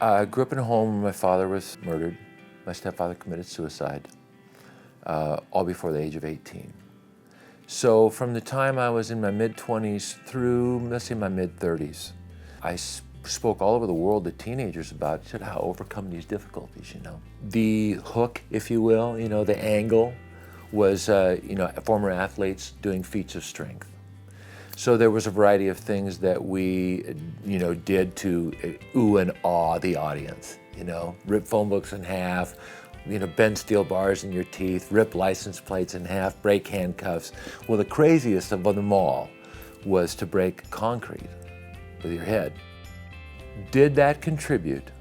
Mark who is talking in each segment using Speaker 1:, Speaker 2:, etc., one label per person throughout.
Speaker 1: I grew up in a home where my father was murdered. My stepfather committed suicide, all before the age of 18. So from the time I was in my mid-20s through, let's say, my mid-30s, I spoke all over the world to teenagers about how to overcome these difficulties, The hook, if you will, the angle was, former athletes doing feats of strength. So there was a variety of things that we, did to ooh and awe the audience, rip phone books in half, bend steel bars in your teeth, rip license plates in half, break handcuffs. Well, the craziest of them all was to break concrete with your head. Did that contribute,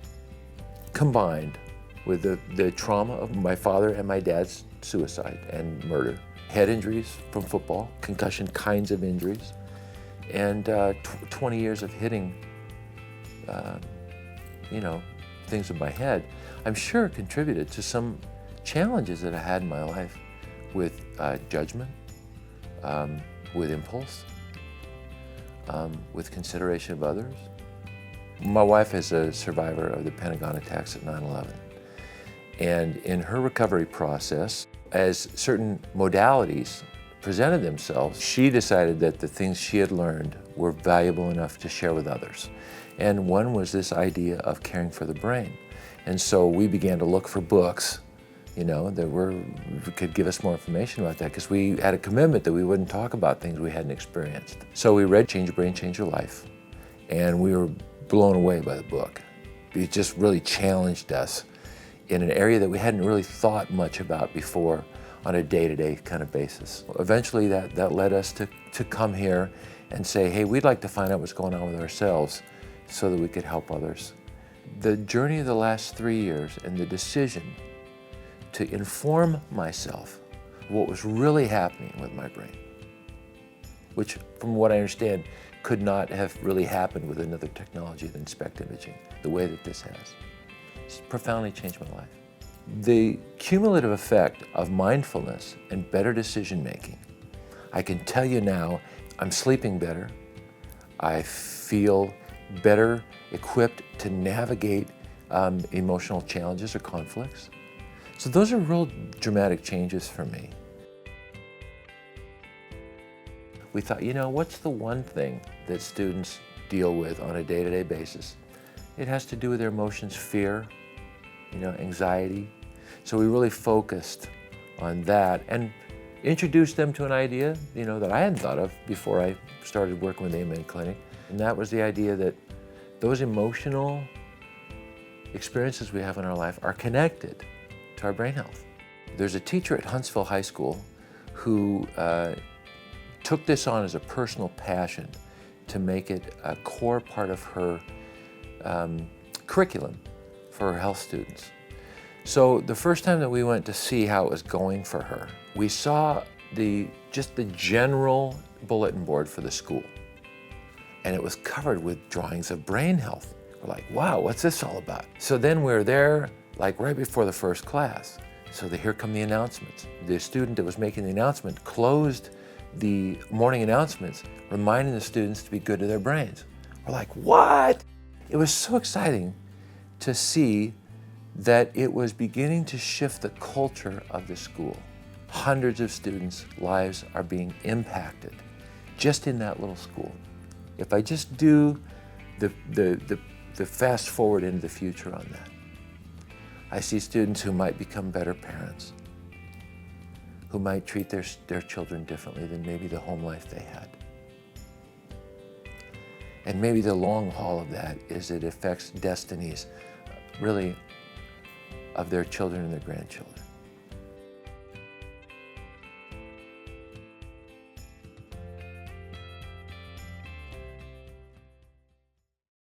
Speaker 1: combined with the trauma of my father and my dad's suicide and murder, head injuries from football, concussion kinds of injuries, and 20 years of hitting, things with my head, I'm sure it contributed to some challenges that I had in my life with judgment, with impulse, with consideration of others. My wife is a survivor of the Pentagon attacks at 9/11. And in her recovery process, as certain modalities presented themselves, she decided that the things she had learned were valuable enough to share with others. And one was this idea of caring for the brain. And so we began to look for books, that could give us more information about that, because we had a commitment that we wouldn't talk about things we hadn't experienced. So we read Change Your Brain, Change Your Life, and we were blown away by the book. It just really challenged us in an area that we hadn't really thought much about before on a day-to-day kind of basis. Eventually that led us to come here and say, hey, we'd like to find out what's going on with ourselves so that we could help others. The journey of the last 3 years and the decision to inform myself what was really happening with my brain, which from what I understand could not have really happened with another technology than SPECT imaging, the way that this has. It's profoundly changed my life. The cumulative effect of mindfulness and better decision making, I can tell you now, I'm sleeping better. I feel better equipped to navigate emotional challenges or conflicts. So those are real dramatic changes for me. We thought, what's the one thing that students deal with on a day-to-day basis? It has to do with their emotions, fear, anxiety. So we really focused on that and introduced them to an idea, that I hadn't thought of before I started working with the Amen Clinic. And that was the idea that those emotional experiences we have in our life are connected to our brain health. There's a teacher at Huntsville High School who took this on as a personal passion to make it a core part of her curriculum for her health students. So the first time that we went to see how it was going for her, we saw just the general bulletin board for the school. And it was covered with drawings of brain health. We're like, wow, what's this all about? So then we're there, like right before the first class. So here come the announcements. The student that was making the announcement closed the morning announcements, reminding the students to be good to their brains. We're like, what? It was so exciting to see that it was beginning to shift the culture of the school. Hundreds of students' lives are being impacted just in that little school. If I just do the fast forward into the future on that, I see students who might become better parents, who might treat their children differently than maybe the home life they had. And maybe the long haul of that is it affects destinies, really, of their children and their grandchildren.